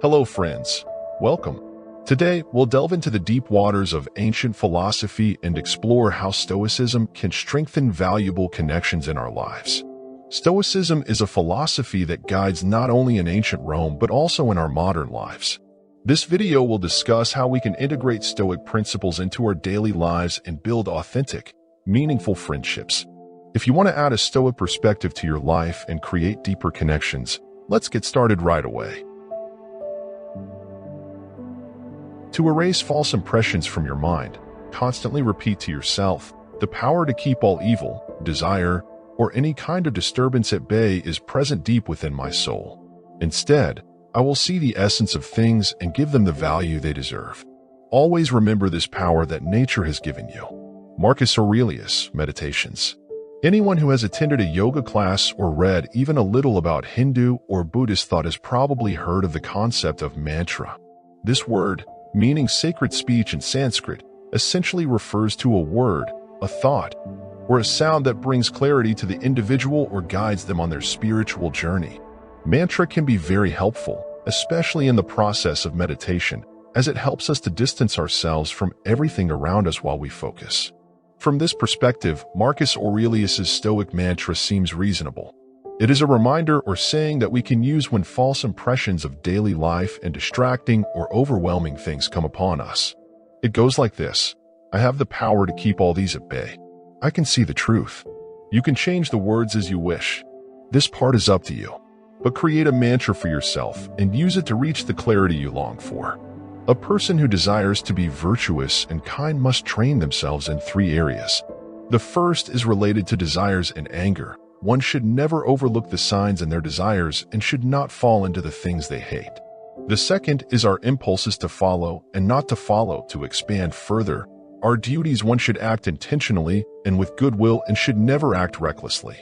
Hello friends, welcome. Today, we'll delve into the deep waters of ancient philosophy and explore how Stoicism can strengthen valuable connections in our lives. Stoicism is a philosophy that guides not only in ancient Rome but also in our modern lives. This video will discuss how we can integrate Stoic principles into our daily lives and build authentic, meaningful friendships. If you want to add a Stoic perspective to your life and create deeper connections, let's get started right away. To erase false impressions from your mind, constantly repeat to yourself, "The power to keep all evil, desire, or any kind of disturbance at bay is present deep within my soul. Instead, I will see the essence of things and give them the value they deserve." Always remember this power that nature has given you. Marcus Aurelius, Meditations. Anyone who has attended a yoga class or read even a little about Hindu or Buddhist thought has probably heard of the concept of mantra. This word, meaning sacred speech in Sanskrit, essentially refers to a word, a thought, or a sound that brings clarity to the individual or guides them on their spiritual journey. Mantra can be very helpful, especially in the process of meditation, as it helps us to distance ourselves from everything around us while we focus. From this perspective, Marcus Aurelius's Stoic mantra seems reasonable. It is a reminder or saying that we can use when false impressions of daily life and distracting or overwhelming things come upon us. It goes like this: "I have the power to keep all these at bay. I can see the truth." You can change the words as you wish. This part is up to you. But create a mantra for yourself and use it to reach the clarity you long for. A person who desires to be virtuous and kind must train themselves in 3 areas. The first is related to desires and anger. One should never overlook the signs in their desires and should not fall into the things they hate. The second is our impulses to follow and not to follow. To expand further, our duties, one should act intentionally and with goodwill and should never act recklessly.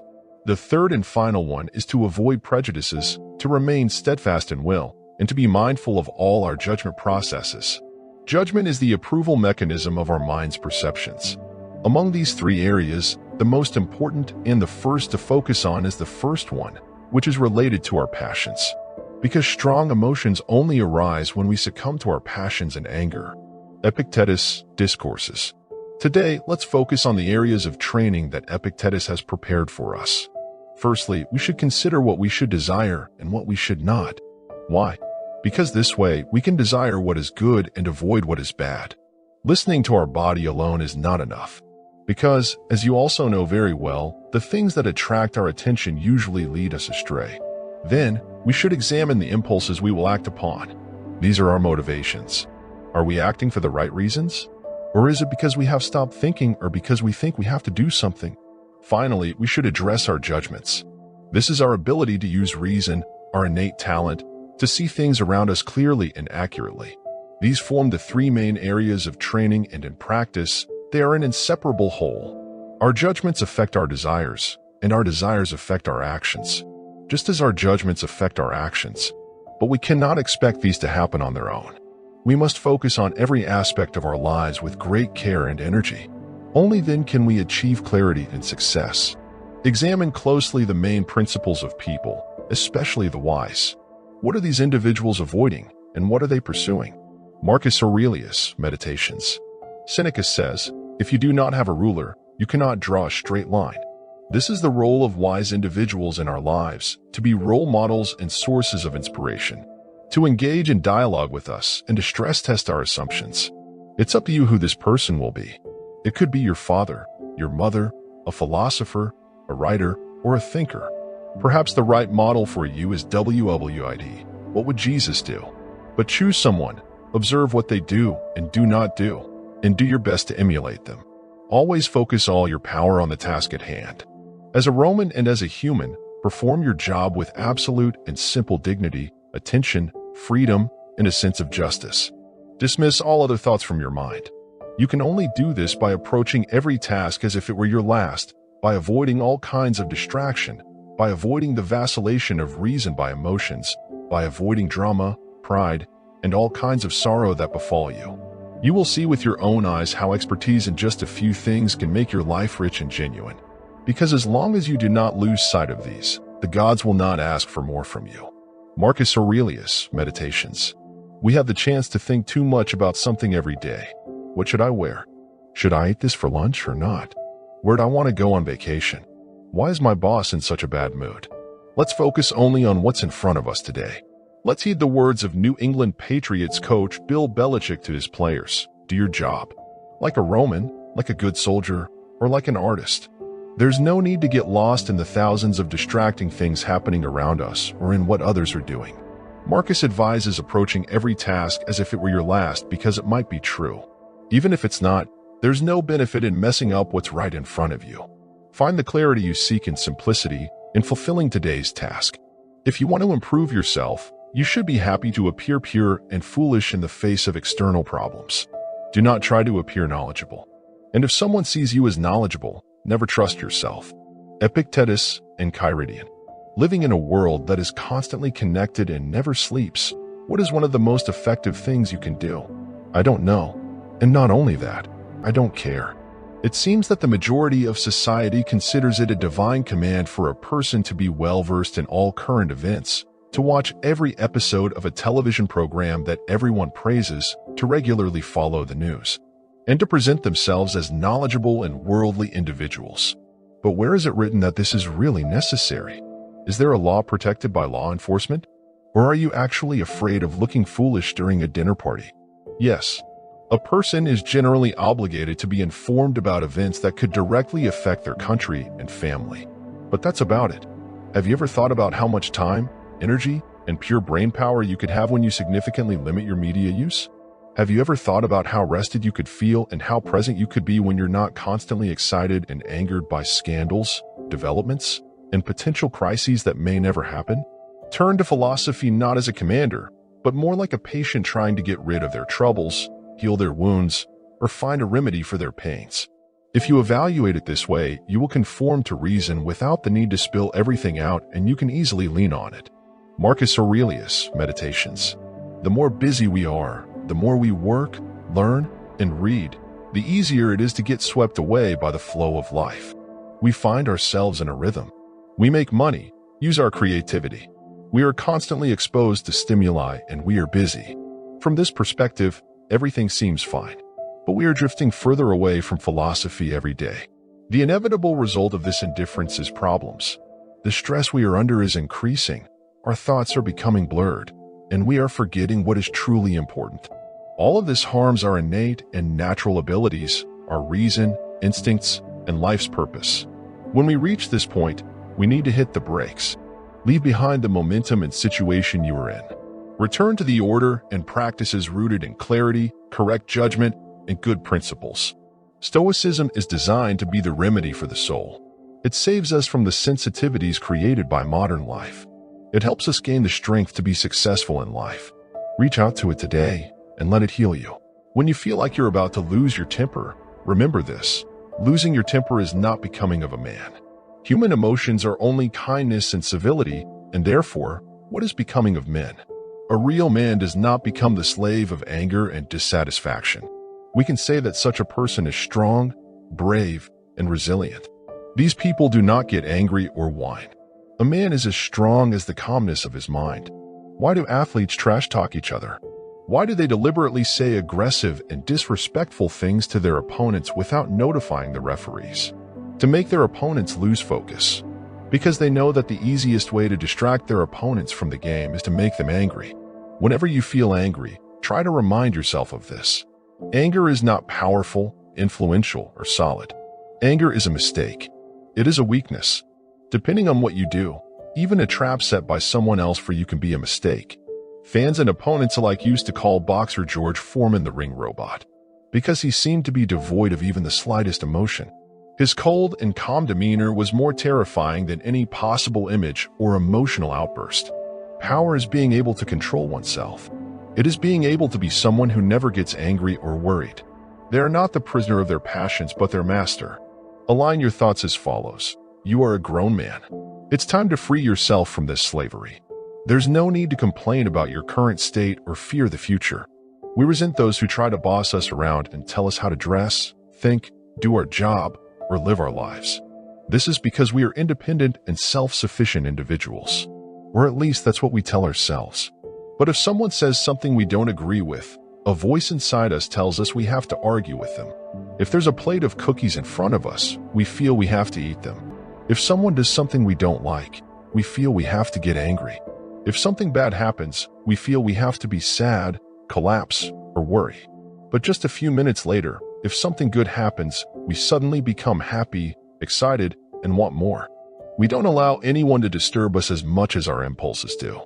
The third and final one is to avoid prejudices, to remain steadfast in will, and to be mindful of all our judgment processes. Judgment is the approval mechanism of our mind's perceptions. Among these 3 areas, the most important and the first to focus on is the first one, which is related to our passions. Because strong emotions only arise when we succumb to our passions and anger. Epictetus, Discourses. Today, let's focus on the areas of training that Epictetus has prepared for us. Firstly, we should consider what we should desire and what we should not. Why? Because this way, we can desire what is good and avoid what is bad. Listening to our body alone is not enough. Because, as you also know very well, the things that attract our attention usually lead us astray. Then, we should examine the impulses we will act upon. These are our motivations. Are we acting for the right reasons? Or is it because we have stopped thinking or because we think we have to do something? Finally, we should address our judgments. This is our ability to use reason, our innate talent, to see things around us clearly and accurately. These form the 3 main areas of training, and in practice, they are an inseparable whole. Our judgments affect our desires, and our desires affect our actions, just as our judgments affect our actions. But we cannot expect these to happen on their own. We must focus on every aspect of our lives with great care and energy. Only then can we achieve clarity and success. Examine closely the main principles of people, especially the wise. What are these individuals avoiding, and what are they pursuing? Marcus Aurelius, Meditations. Seneca says, "If you do not have a ruler, you cannot draw a straight line." This is the role of wise individuals in our lives, to be role models and sources of inspiration, to engage in dialogue with us and to stress test our assumptions. It's up to you who this person will be. It could be your father, your mother, a philosopher, a writer, or a thinker. Perhaps the right model for you is WWID. What would Jesus do? But choose someone, observe what they do and do not do, and do your best to emulate them. Always focus all your power on the task at hand. As a Roman and as a human, perform your job with absolute and simple dignity, attention, freedom, and a sense of justice. Dismiss all other thoughts from your mind. You can only do this by approaching every task as if it were your last, by avoiding all kinds of distraction, by avoiding the vacillation of reason by emotions, by avoiding drama, pride, and all kinds of sorrow that befall you. You will see with your own eyes how expertise in just a few things can make your life rich and genuine. Because as long as you do not lose sight of these, the gods will not ask for more from you. Marcus Aurelius, Meditations. We have the chance to think too much about something every day. What should I wear? Should I eat this for lunch or not? Where'd I want to go on vacation? Why is my boss in such a bad mood? Let's focus only on what's in front of us today. Let's heed the words of New England Patriots coach Bill Belichick to his players. Do your job. Like a Roman, like a good soldier, or like an artist. There's no need to get lost in the thousands of distracting things happening around us or in what others are doing. Marcus advises approaching every task as if it were your last because it might be true. Even if it's not, there's no benefit in messing up what's right in front of you. Find the clarity you seek in simplicity in fulfilling today's task. If you want to improve yourself, you should be happy to appear pure and foolish in the face of external problems. Do not try to appear knowledgeable. And if someone sees you as knowledgeable, never trust yourself. Epictetus and Kyridian. Living in a world that is constantly connected and never sleeps, what is one of the most effective things you can do? I don't know. And not only that, I don't care. It seems that the majority of society considers it a divine command for a person to be well-versed in all current events, to watch every episode of a television program that everyone praises, to regularly follow the news, and to present themselves as knowledgeable and worldly individuals. But where is it written that this is really necessary? Is there a law protected by law enforcement? Or are you actually afraid of looking foolish during a dinner party? Yes, a person is generally obligated to be informed about events that could directly affect their country and family. But that's about it. Have you ever thought about how much time, energy, and pure brain power you could have when you significantly limit your media use? Have you ever thought about how rested you could feel and how present you could be when you're not constantly excited and angered by scandals, developments, and potential crises that may never happen? Turn to philosophy not as a commander, but more like a patient trying to get rid of their troubles, heal their wounds, or find a remedy for their pains. If you evaluate it this way, you will conform to reason without the need to spill everything out, and you can easily lean on it. Marcus Aurelius, Meditations. The more busy we are, the more we work, learn, and read, the easier it is to get swept away by the flow of life. We find ourselves in a rhythm. We make money, use our creativity. We are constantly exposed to stimuli, and we are busy. From this perspective, everything seems fine. But we are drifting further away from philosophy every day. The inevitable result of this indifference is problems. The stress we are under is increasing, our thoughts are becoming blurred, and we are forgetting what is truly important. All of this harms our innate and natural abilities, our reason, instincts, and life's purpose. When we reach this point, we need to hit the brakes. Leave behind the momentum and situation you are in. Return to the order and practices rooted in clarity, correct judgment, and good principles. Stoicism is designed to be the remedy for the soul. It saves us from the sensitivities created by modern life. It helps us gain the strength to be successful in life. Reach out to it today and let it heal you. When you feel like you're about to lose your temper, remember this: losing your temper is not becoming of a man. Human emotions are only kindness and civility, and therefore, what is becoming of men? A real man does not become the slave of anger and dissatisfaction. We can say that such a person is strong, brave, and resilient. These people do not get angry or whine. A man is as strong as the calmness of his mind. Why do athletes trash talk each other? Why do they deliberately say aggressive and disrespectful things to their opponents without notifying the referees? To make their opponents lose focus. Because they know that the easiest way to distract their opponents from the game is to make them angry. Whenever you feel angry, try to remind yourself of this. Anger is not powerful, influential, or solid. Anger is a mistake. It is a weakness. Depending on what you do, even a trap set by someone else for you can be a mistake. Fans and opponents alike used to call boxer George Foreman the ring robot, because he seemed to be devoid of even the slightest emotion. His cold and calm demeanor was more terrifying than any possible image or emotional outburst. Power is being able to control oneself. It is being able to be someone who never gets angry or worried. They are not the prisoner of their passions but their master. Align your thoughts as follows. You are a grown man. It's time to free yourself from this slavery. There's no need to complain about your current state or fear the future. We resent those who try to boss us around and tell us how to dress, think, do our job, or live our lives. This is because we are independent and self-sufficient individuals. Or at least that's what we tell ourselves. But if someone says something we don't agree with, a voice inside us tells us we have to argue with them. If there's a plate of cookies in front of us, we feel we have to eat them. If someone does something we don't like, we feel we have to get angry. If something bad happens, we feel we have to be sad, collapse, or worry. But just a few minutes later, if something good happens, we suddenly become happy, excited, and want more. We don't allow anyone to disturb us as much as our impulses do.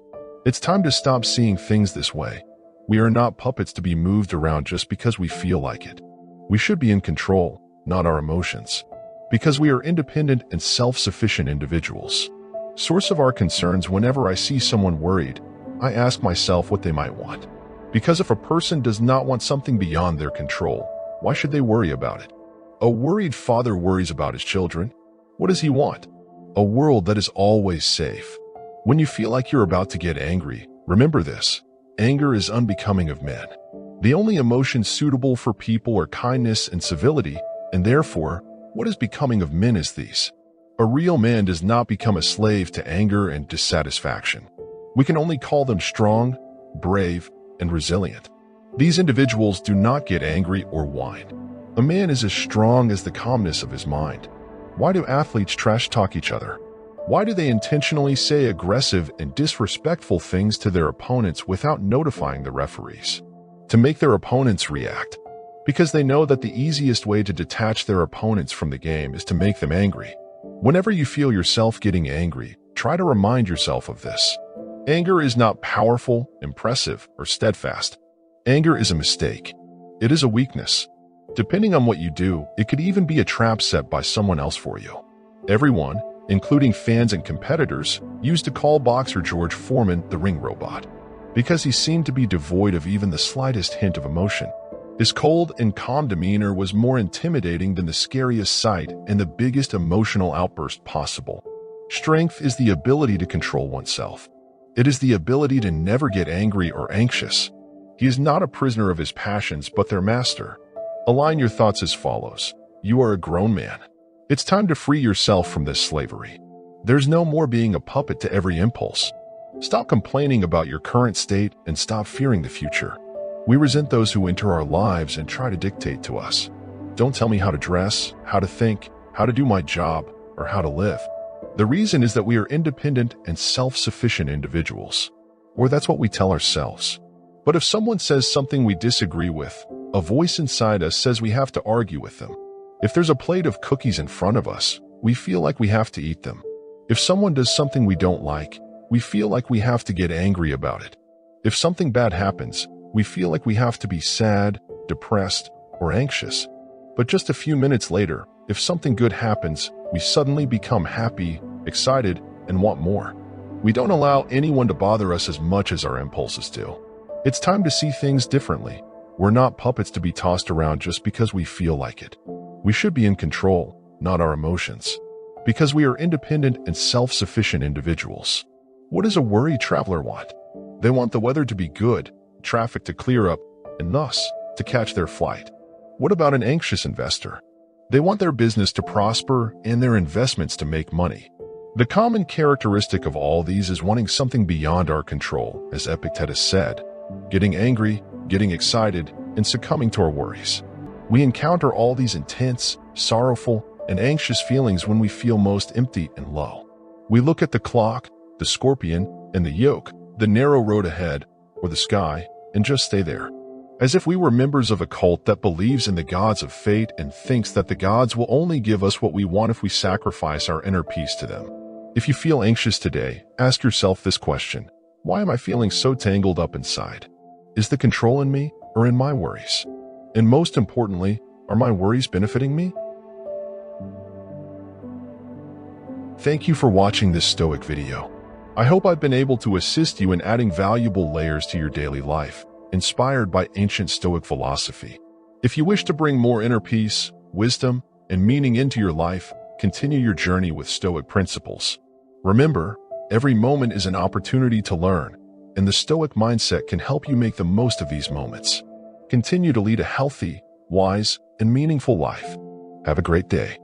It's time to stop seeing things this way. We are not puppets to be moved around just because we feel like it. We should be in control, not our emotions. Because we are independent and self-sufficient individuals. Source of our concerns: whenever I see someone worried, I ask myself what they might want. Because if a person does not want something beyond their control, why should they worry about it? A worried father worries about his children. What does he want? A world that is always safe. When you feel like you're about to get angry, remember this: anger is unbecoming of men. The only emotions suitable for people are kindness and civility, and therefore, what is becoming of men is these. A real man does not become a slave to anger and dissatisfaction. We can only call them strong, brave, and resilient. These individuals do not get angry or whine. A man is as strong as the calmness of his mind. Why do athletes trash talk each other? Why do they intentionally say aggressive and disrespectful things to their opponents without notifying the referees? To make their opponents react. Because they know that the easiest way to detach their opponents from the game is to make them angry. Whenever you feel yourself getting angry, try to remind yourself of this. Anger is not powerful, impressive, or steadfast. Anger is a mistake. It is a weakness. Depending on what you do, it could even be a trap set by someone else for you. Everyone, including fans and competitors, used to call boxer George Foreman the ring robot, because he seemed to be devoid of even the slightest hint of emotion. His cold and calm demeanor was more intimidating than the scariest sight and the biggest emotional outburst possible. Strength is the ability to control oneself. It is the ability to never get angry or anxious. He is not a prisoner of his passions, but their master. Align your thoughts as follows. You are a grown man. It's time to free yourself from this slavery. There's no more being a puppet to every impulse. Stop complaining about your current state and stop fearing the future. We resent those who enter our lives and try to dictate to us. Don't tell me how to dress, how to think, how to do my job, or how to live. The reason is that we are independent and self-sufficient individuals. Or that's what we tell ourselves. But if someone says something we disagree with, a voice inside us says we have to argue with them. If there's a plate of cookies in front of us, we feel like we have to eat them. If someone does something we don't like, we feel like we have to get angry about it. If something bad happens, we feel like we have to be sad, depressed, or anxious. But just a few minutes later, if something good happens, we suddenly become happy, excited, and want more. We don't allow anyone to bother us as much as our impulses do. It's time to see things differently. We're not puppets to be tossed around just because we feel like it. We should be in control, not our emotions. Because we are independent and self-sufficient individuals. What does a worried traveler want? They want the weather to be good, traffic to clear up, and thus, to catch their flight. What about an anxious investor? They want their business to prosper and their investments to make money. The common characteristic of all these is wanting something beyond our control, as Epictetus said, getting angry, getting excited, and succumbing to our worries. We encounter all these intense, sorrowful, and anxious feelings when we feel most empty and low. We look at the clock, the scorpion, and the yoke, the narrow road ahead, or the sky, and just stay there. As if we were members of a cult that believes in the gods of fate and thinks that the gods will only give us what we want if we sacrifice our inner peace to them. If you feel anxious today, ask yourself this question: why am I feeling so tangled up inside? Is the control in me or in my worries? And most importantly, are my worries benefiting me? Thank you for watching this Stoic video. I hope I've been able to assist you in adding valuable layers to your daily life, inspired by ancient Stoic philosophy. If you wish to bring more inner peace, wisdom, and meaning into your life, continue your journey with Stoic principles. Remember, every moment is an opportunity to learn, and the Stoic mindset can help you make the most of these moments. Continue to lead a healthy, wise, and meaningful life. Have a great day.